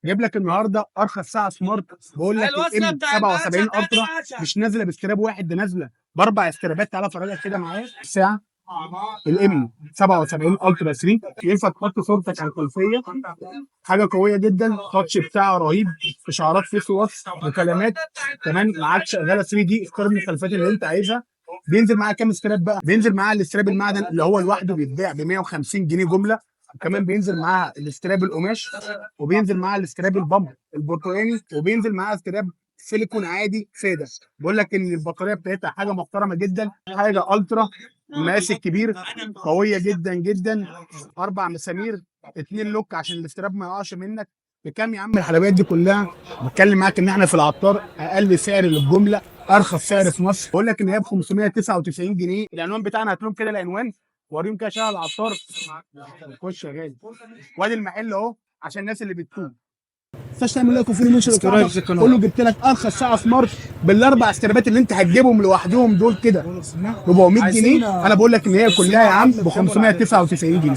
جايب لك النهارده ارخص ساعه سمارت. بقول لك الام 77 الترا مش نازله باستراب واحد، ده نازله باربع استرابات. تعالى افرجك كده معايا الساعه. الام 77 الترا 3 ينفع تحط صورتك على الخلفيه، حاجه قويه جدا. التاتش بتاعها رهيب، اشعارات فيس واتس مكالمات، كمان معاك شغاله 3 دي. اختار من الخلفيات اللي انت عايزها. بينزل معاها كام استراب بقى؟ بينزل معاها الاستراب المعدن اللي هو لوحده بيتباع ب 150 جنيه جمله، وكمان بينزل معاها الاستراب القماش، وبينزل معاها الاستراب البامب البرتقاني، وبينزل معاها استراب سيليكون عادي ساده. بقول لك ان البطاريه بتاعتها حاجه محترمه جدا، حاجه الترا ماسك كبير، قويه جدا جدا. اربع مسامير، اتنين لوك عشان الاستراب ما يقعش منك. بكام يا عم الحلويات دي كلها؟ بتكلم معاك ان احنا في العطار اقل سعر للجمله، ارخص سعر في مصر. بقول لك ان هي ب 599 جنيه. العنوان بتاعنا هات لهم كده العنوان، وريهم كده شارع العطار. خش يا غالي، وادي المحل اهو عشان الناس اللي بتتوه. تنساش تعمل لايك وفولو منشن القناه. قول له جبت لك ارخص ساعه سمارت بالاربع استرابات اللي انت هتجيبهم لوحدهم دول كده 400 جنيه. انا بقول لك ان هي كلها يا عم ب 599 جنيه.